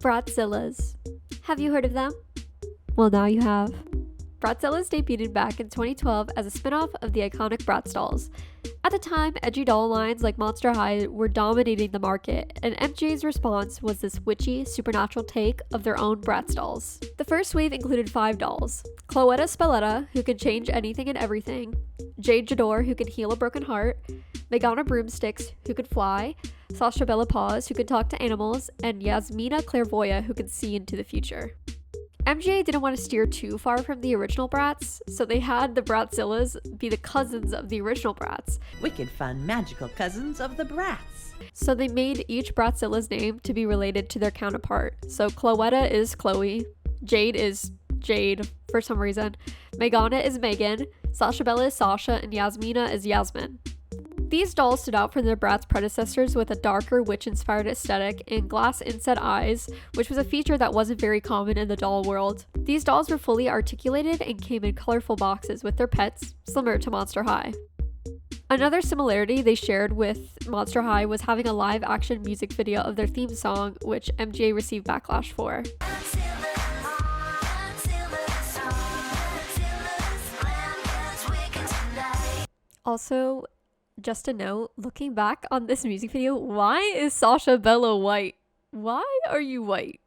Bratzillas. Have you heard of them? Well, now you have. Bratzillas debuted back in 2012 as a spin-off of the iconic Bratz dolls. At the time, edgy doll lines like Monster High were dominating the market, and MJ's response was this witchy, supernatural take of their own Bratz dolls. The first wave included 5 dolls: Cloetta Spalletta, who could change anything and everything; Jade Jador, who could heal a broken heart; Meygana Broomsticks, who could fly; Sashabella Paws, who could talk to animals; and Yasmina Clairvoya, who could see into the future. MGA didn't want to steer too far from the original Bratz, so they had the Bratzillas be the cousins of the original Bratz. Wicked fun, magical cousins of the Bratz. So they made each Bratzilla's name to be related to their counterpart. So Cloetta is Chloe, Jade is Jade for some reason, Meygana is Megan, Sashabella is Sasha, and Yasmina is Yasmin. These dolls stood out from their Bratz predecessors with a darker witch-inspired aesthetic and glass inset eyes, which was a feature that wasn't very common in the doll world. These dolls were fully articulated and came in colorful boxes with their pets, similar to Monster High. Another similarity they shared with Monster High was having a live-action music video of their theme song, which MGA received backlash for. Also, just a note, looking back on this music video, why is Sashabella white? Why are you white?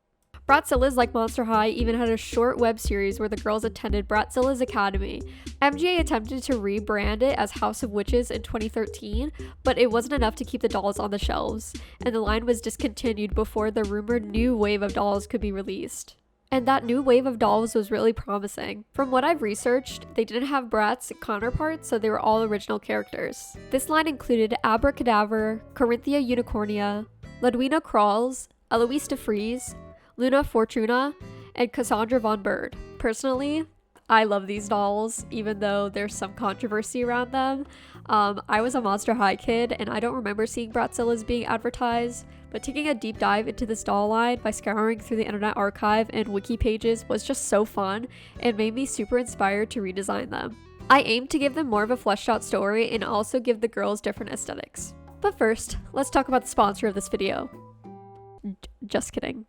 Bratzillas, like Monster High, even had a short web series where the girls attended Bratzillas Academy. MGA attempted to rebrand it as House of Witches in 2013, but it wasn't enough to keep the dolls on the shelves, and the line was discontinued before the rumored new wave of dolls could be released. And that new wave of dolls was really promising. From what I've researched, they didn't have Bratz counterparts, so they were all original characters. This line included Abracadaver, Corinthia Unicornia, Ladwina Crawls, Eloise DeFreeze, Luna Fortuna, and Cassandra Von Bird. Personally, I love these dolls, even though there's some controversy around them. I was a Monster High kid, and I don't remember seeing Bratzillas being advertised, but taking a deep dive into this doll line by scouring through the Internet Archive and wiki pages was just so fun and made me super inspired to redesign them. I aimed to give them more of a fleshed out story and also give the girls different aesthetics. But first, let's talk about the sponsor of this video. Just kidding.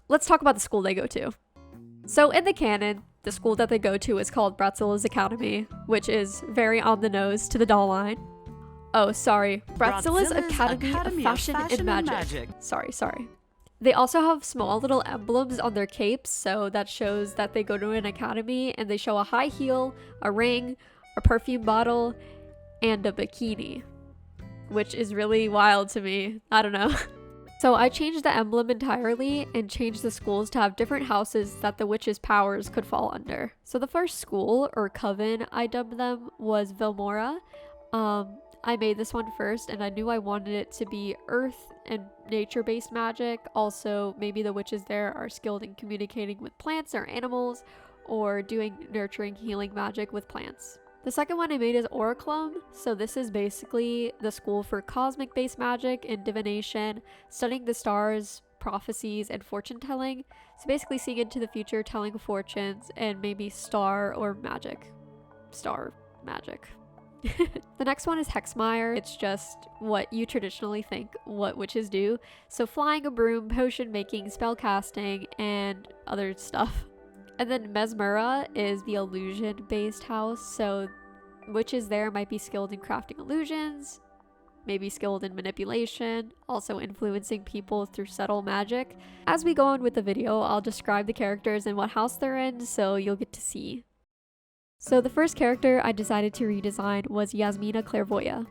Let's talk about the school they go to. So in the canon, the school that they go to is called Bratzillas Academy, which is very on the nose to the doll line. Oh, sorry. Bratzillas Academy of Fashion and Magic. Sorry. They also have small little emblems on their capes, so that shows that they go to an academy, and they show a high heel, a ring, a perfume bottle, and a bikini, which is really wild to me. I don't know. So I changed the emblem entirely and changed the schools to have different houses that the witch's powers could fall under. So the first school, or coven, I dubbed them, was Vilmora. I made this one first, and I knew I wanted it to be earth and nature-based magic. Also, maybe the witches there are skilled in communicating with plants or animals, or doing nurturing healing magic with plants. The second one I made is Oraclum, so this is basically the school for cosmic-based magic and divination, studying the stars, prophecies, and fortune-telling. So basically seeing into the future, telling fortunes, and maybe star magic. The next one is Hexmire. It's just what you traditionally think what witches do. So flying a broom, potion making, spell casting, and other stuff. And then Mesmera is the illusion-based house, so witches there might be skilled in crafting illusions, maybe skilled in manipulation, also influencing people through subtle magic. As we go on with the video, I'll describe the characters and what house they're in, so you'll get to see. So the first character I decided to redesign was Yasmina Clairvoya.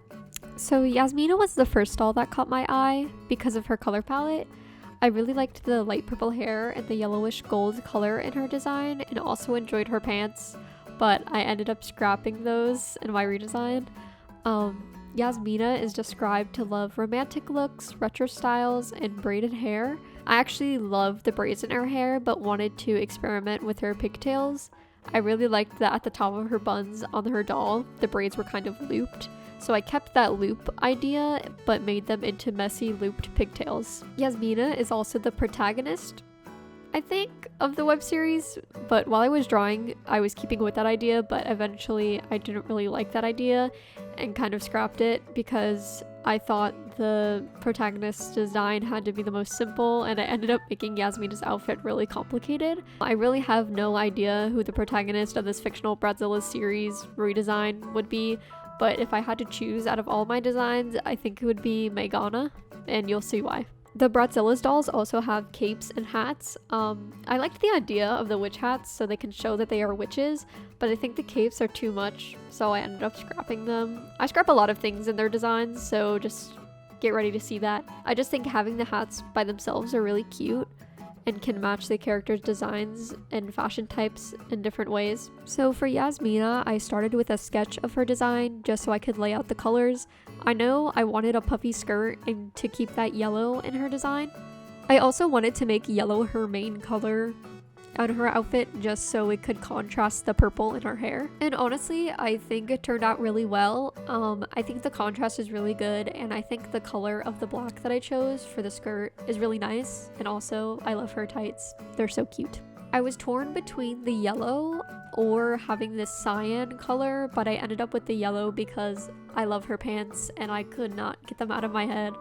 So Yasmina was the first doll that caught my eye because of her color palette. I really liked the light purple hair and the yellowish gold color in her design, and also enjoyed her pants, but I ended up scrapping those in my redesign. Yasmina is described to love romantic looks, retro styles, and braided hair. I actually love the braids in her hair, but wanted to experiment with her pigtails. I really liked that at the top of her buns on her doll, the braids were kind of looped. So I kept that loop idea, but made them into messy looped pigtails. Yasmina is also the protagonist, I think, of the web series, but while I was drawing, I was keeping with that idea, but eventually I didn't really like that idea and kind of scrapped it because I thought the protagonist's design had to be the most simple, and I ended up making Yasmina's outfit really complicated. I really have no idea who the protagonist of this fictional Bratzillas series redesign would be, but if I had to choose out of all my designs, I think it would be Meygana, and you'll see why. The Bratzillas dolls also have capes and hats. I liked the idea of the witch hats so they can show that they are witches, but I think the capes are too much, so I ended up scrapping them. I scrap a lot of things in their designs, so just get ready to see that. I just think having the hats by themselves are really cute and can match the characters' designs and fashion types in different ways. So for Yasmina, I started with a sketch of her design just so I could lay out the colors. I know I wanted a puffy skirt and to keep that yellow in her design. I also wanted to make yellow her main color on her outfit just so it could contrast the purple in her hair. And honestly, I think it turned out really well. I think the contrast is really good, and I think the color of the black that I chose for the skirt is really nice, and also I love her tights. They're so cute. I was torn between the yellow or having this cyan color, but I ended up with the yellow because I love her pants and I could not get them out of my head.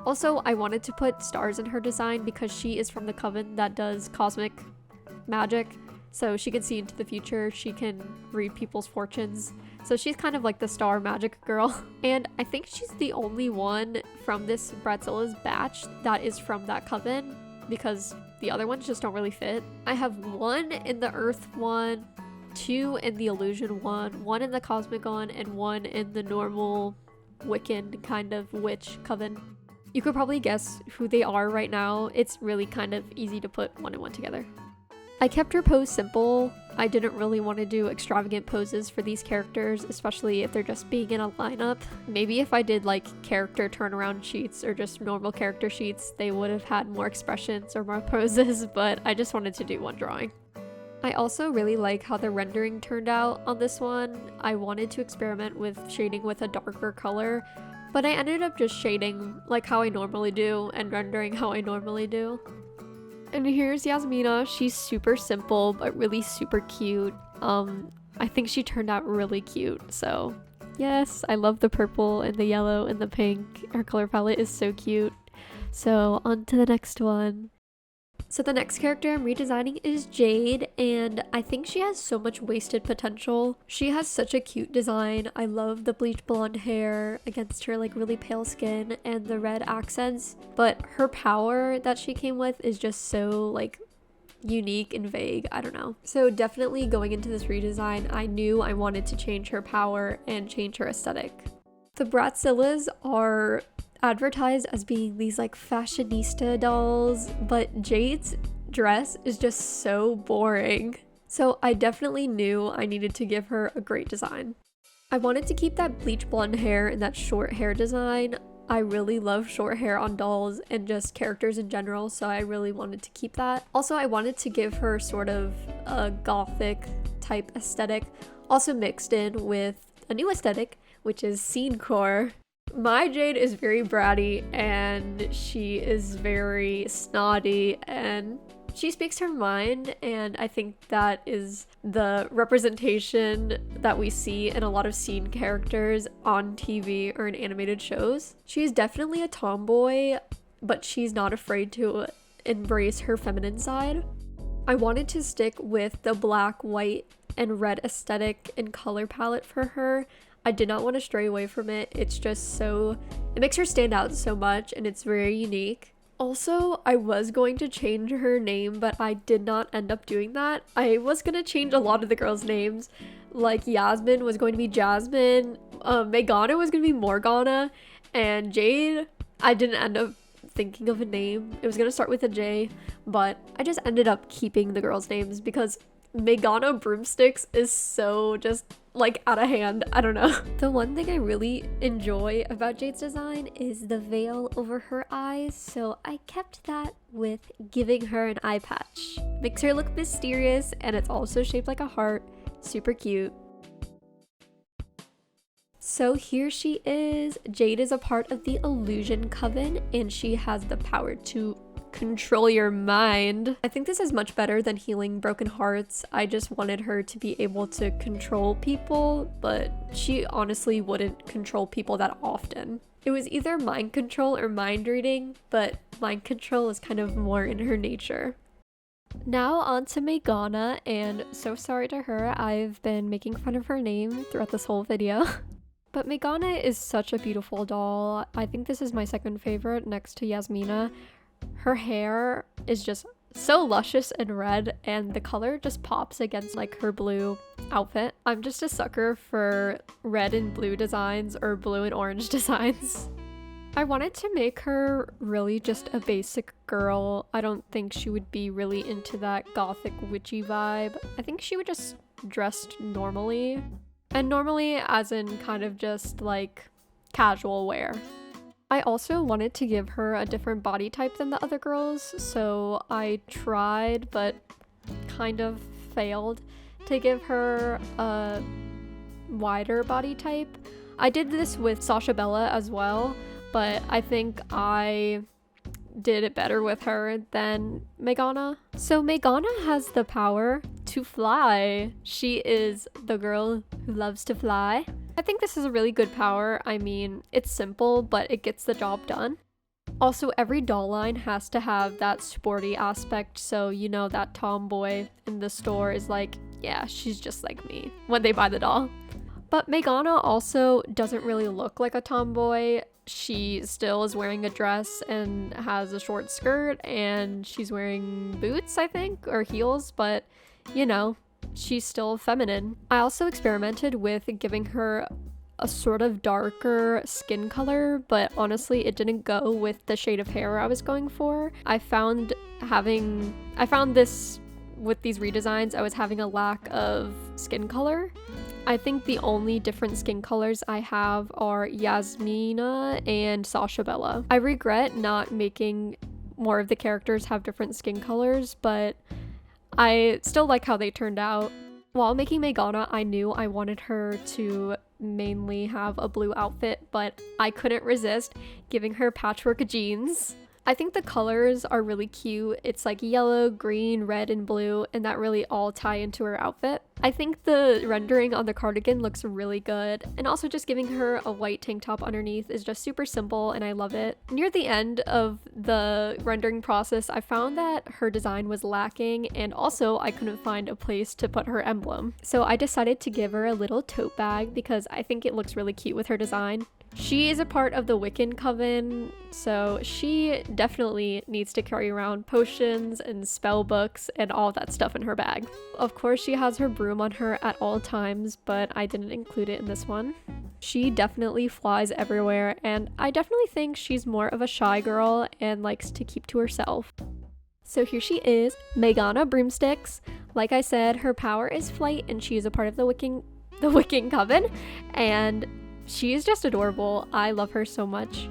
Also, I wanted to put stars in her design because she is from the coven that does cosmic magic, so she can see into the future, she can read people's fortunes, so she's kind of like the star magic girl. And I think she's the only one from this Bratzillas batch that is from that coven, because the other ones just don't really fit. I have one in the earth one, two in the illusion one in the cosmic one, and one in the normal Wiccan kind of witch coven. You could probably guess who they are right now. It's really kind of easy to put one and one together. I kept her pose simple. I didn't really want to do extravagant poses for these characters, especially if they're just being in a lineup. Maybe if I did like character turnaround sheets or just normal character sheets, they would have had more expressions or more poses, but I just wanted to do one drawing. I also really like how the rendering turned out on this one. I wanted to experiment with shading with a darker color, but I ended up just shading like how I normally do and rendering how I normally do. And here's Yasmina. She's super simple but really super cute. I think she turned out really cute, so yes, I love the purple and the yellow and the pink. Her color palette is so cute. So on to the next one. So the next character I'm redesigning is Jade, and I think she has so much wasted potential. She has such a cute design. I love the bleached blonde hair against her like really pale skin and the red accents, but her power that she came with is just so like unique and vague. I don't know. So definitely going into this redesign, I knew I wanted to change her power and change her aesthetic. The Bratzillas are advertised as being these like fashionista dolls, but Jade's dress is just so boring. So I definitely knew I needed to give her a great design. I wanted to keep that bleach blonde hair and that short hair design. I really love short hair on dolls and just characters in general, so I really wanted to keep that. Also, I wanted to give her sort of a gothic type aesthetic, also mixed in with a new aesthetic, which is scene core. My Jade is very bratty and she is very snotty and she speaks her mind, and I think that is the representation that we see in a lot of scene characters on TV or in animated shows. She's definitely a tomboy, but she's not afraid to embrace her feminine side. I wanted to stick with the black, white, and red aesthetic and color palette for her. I did not want to stray away from it. It's just so, it makes her stand out so much and it's very unique. Also, I was going to change her name, but I did not end up doing that. I was going to change a lot of the girls' names. Like Yasmin was going to be Jasmine, Meygana was going to be Morgana, and Jade, I didn't end up thinking of a name. It was going to start with a J, but I just ended up keeping the girls' names because Meygana Broomsticks is so just like out of hand. I don't know. The one thing I really enjoy about Jade's design is the veil over her eyes, so I kept that with giving her an eye patch. Makes her look mysterious, and it's also shaped like a heart. Super cute. So here she is. Jade is a part of the Illusion Coven, and she has the power to control your mind. I think this is much better than healing broken hearts. I just wanted her to be able to control people, but she honestly wouldn't control people that often. It was either mind control or mind reading, but mind control is kind of more in her nature. Now on to Meygana, and so sorry to her, I've been making fun of her name throughout this whole video. But Meygana is such a beautiful doll. I think this is my second favorite next to Yasmina. Her hair is just so luscious and red, and the color just pops against like her blue outfit. I'm just a sucker for red and blue designs or blue and orange designs. I wanted to make her really just a basic girl. I don't think she would be really into that gothic witchy vibe. I think she would just dress normally. And normally as in kind of just like casual wear. I also wanted to give her a different body type than the other girls, so I tried but kind of failed to give her a wider body type. I did this with Sashabella as well, but I think I did it better with her than Meygana. So Meygana has the power to fly. She is the girl who loves to fly. I think this is a really good power. I mean, it's simple, but it gets the job done. Also, every doll line has to have that sporty aspect, so you know that tomboy in the store is like, yeah, she's just like me when they buy the doll. But Meygana also doesn't really look like a tomboy. She still is wearing a dress and has a short skirt, and she's wearing boots, I think, or heels, but you know, she's still feminine. I also experimented with giving her a sort of darker skin color, but honestly it didn't go with the shade of hair I was going for. I found this with these redesigns, I was having a lack of skin color. I think the only different skin colors I have are Yasmina and Sashabella. I regret not making more of the characters have different skin colors, but I still like how they turned out. While making Meygana, I knew I wanted her to mainly have a blue outfit, but I couldn't resist giving her patchwork jeans. I think the colors are really cute. It's like yellow, green, red, and blue, and that really all tie into her outfit. I think the rendering on the cardigan looks really good, and also just giving her a white tank top underneath is just super simple, and I love it. Near the end of the rendering process, I found that her design was lacking, and also I couldn't find a place to put her emblem. So I decided to give her a little tote bag because I think it looks really cute with her design. She is a part of the Wiccan coven, so she definitely needs to carry around potions and spell books and all that stuff in her bag. Of course, she has her broom on her at all times, but I didn't include it in this one. She definitely flies everywhere, and I definitely think she's more of a shy girl and likes to keep to herself. So here she is, Meygana Broomsticks. Like I said, her power is flight, and she is a part of the Wiccan coven, and she is just adorable. I love her so much.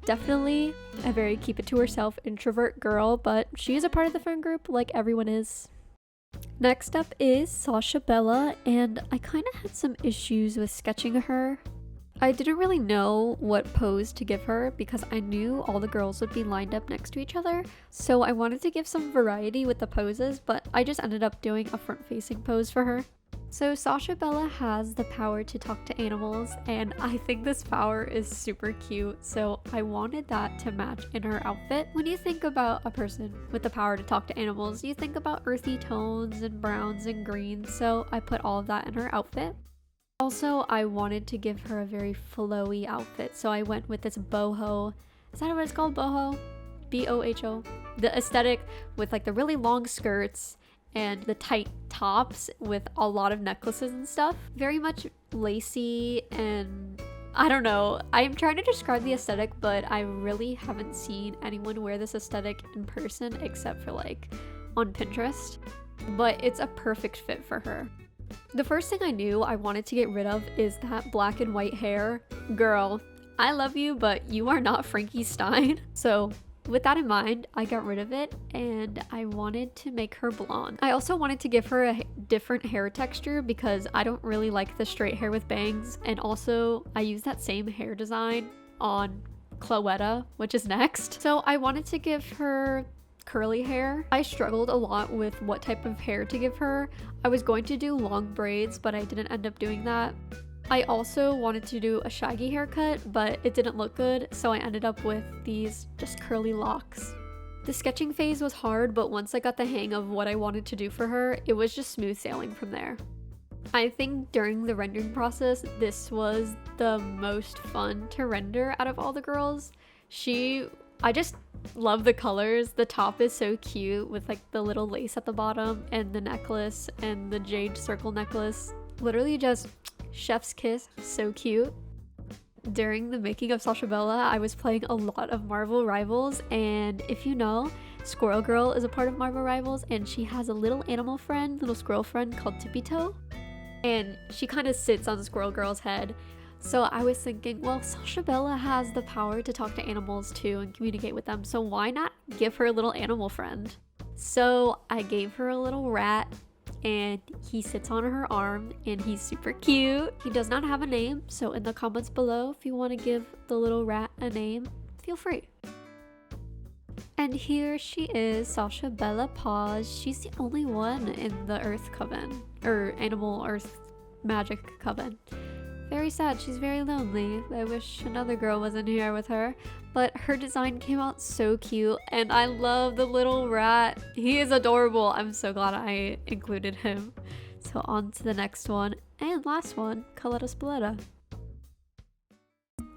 Definitely a very keep it to herself introvert girl, but she is a part of the friend group like everyone is. Next up is Sashabella, and I kind of had some issues with sketching her. I didn't really know what pose to give her because I knew all the girls would be lined up next to each other, so I wanted to give some variety with the poses, but I just ended up doing a front-facing pose for her. So Sashabella has the power to talk to animals, and I think this power is super cute, so I wanted that to match in her outfit. When you think about a person with the power to talk to animals, you think about earthy tones and browns and greens, so I put all of that in her outfit. Also, I wanted to give her a very flowy outfit, so I went with this boho. Is that what it's called? Boho? B-O-H-O? The aesthetic with like the really long skirts and the tight tops with a lot of necklaces and stuff. Very much lacy, and I don't know. I'm trying to describe the aesthetic, but I really haven't seen anyone wear this aesthetic in person except for like on Pinterest. But it's a perfect fit for her. The first thing I knew I wanted to get rid of is that black and white hair. Girl, I love you, but you are not Frankie Stein. So with that in mind, I got rid of it and I wanted to make her blonde. I also wanted to give her a different hair texture because I don't really like the straight hair with bangs. And also I used that same hair design on Cloetta, which is next. So I wanted to give her curly hair. I struggled a lot with what type of hair to give her. I was going to do long braids, but I didn't end up doing that. I also wanted to do a shaggy haircut, but it didn't look good, so I ended up with these just curly locks. The sketching phase was hard, but once I got the hang of what I wanted to do for her, it was just smooth sailing from there. I think during the rendering process, this was the most fun to render out of all the girls. I just love the colors. The top is so cute with like the little lace at the bottom and the necklace and the jade circle necklace. Literally just chef's kiss, so cute. During the making of Sashabella, I was playing a lot of Marvel Rivals, and if you know, Squirrel Girl is a part of Marvel Rivals, and she has a little animal friend, little squirrel friend called Tippy Toe, and she kind of sits on Squirrel Girl's head. So I was thinking, well, Sashabella has the power to talk to animals too and communicate with them, so why not give her a little animal friend? So I gave her a little rat, and he sits on her arm, and he's super cute. He does not have a name, so in the comments below, if you want to give the little rat a name, feel free. And here she is, Sashabella Paws. She's the only one in the Earth Coven, or Animal Earth Magic Coven. Very sad, she's very lonely. I wish another girl wasn't here with her. But her design came out so cute, and I love the little rat. He is adorable. I'm so glad I included him. So on to the next one, and last one, cloetta.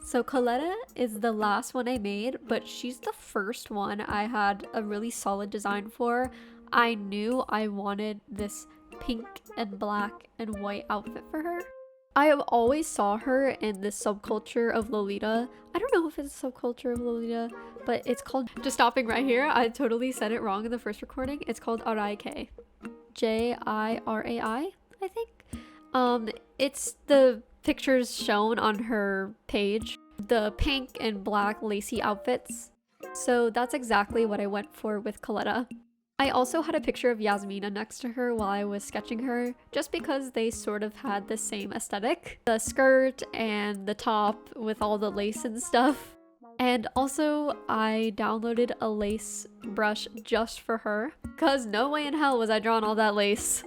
So Cloetta is the last one I made, but she's the first one I had a really solid design for. I knew I wanted this pink and black and white outfit for her. I have always saw her in this subculture of Lolita. I don't know if it's a subculture of Lolita, but it's called, just stopping right here, I totally said it wrong in the first recording. It's called J-I-R-A-I, I think. It's the pictures shown on her page, the pink and black lacy outfits. So that's exactly what I went for with Cloetta. I also had a picture of Yasmina next to her while I was sketching her, just because they sort of had the same aesthetic. The skirt and the top with all the lace and stuff. And also, I downloaded a lace brush just for her, because no way in hell was I drawing all that lace.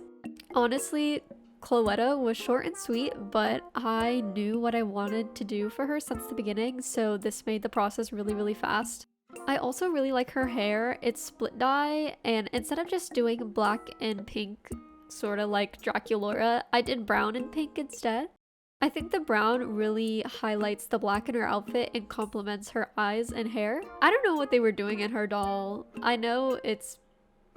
Honestly, Cloetta was short and sweet, but I knew what I wanted to do for her since the beginning, so this made the process really, really fast. I also really like her hair. It's split dye, and instead of just doing black and pink, sort of like Draculaura, I did brown and pink instead. I think the brown really highlights the black in her outfit and complements her eyes and hair. I don't know what they were doing in her doll. I know it's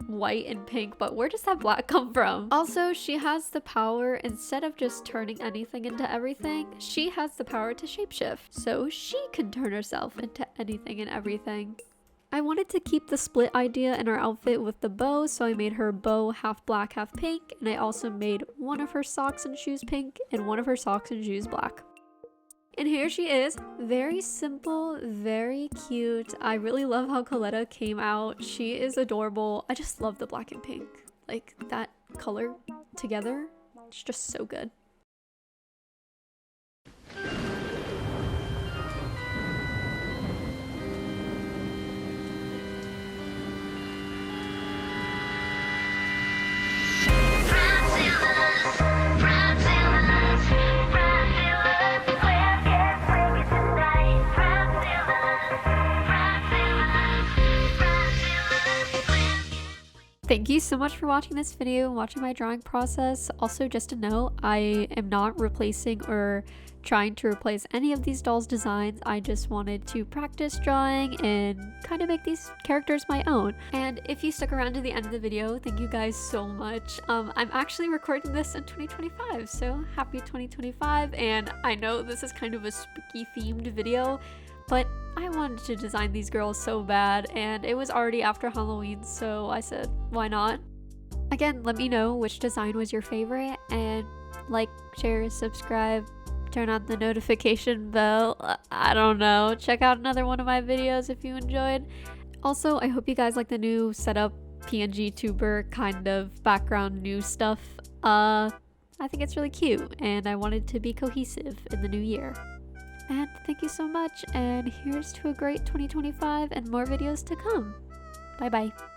white and pink, but where does that black come from? Also, she has the power, instead of just turning anything into everything, she has the power to shapeshift, so she can turn herself into anything and everything. I wanted to keep the split idea in her outfit with the bow, so I made her bow half black, half pink, and I also made one of her socks and shoes pink and one of her socks and shoes black. And here she is, very simple, very cute. I really love how Cloetta came out. She is adorable. I just love the black and pink. Like, that color together, it's just so good. Thank you so much for watching this video and watching my drawing process. Also, just a note, I am not replacing or trying to replace any of these dolls' designs. I just wanted to practice drawing and kind of make these characters my own. And if you stuck around to the end of the video, thank you guys so much. I'm actually recording this in 2025, so happy 2025. And I know this is kind of a spooky themed video, but I wanted to design these girls so bad, and it was already after Halloween, so I said, why not? Again, let me know which design was your favorite, and like, share, subscribe, turn on the notification bell. I don't know. Check out another one of my videos if you enjoyed. Also, I hope you guys like the new setup PNG tuber kind of background news stuff. I think it's really cute, and I wanted to be cohesive in the new year. And thank you so much, and here's to a great 2025 and more videos to come. Bye bye.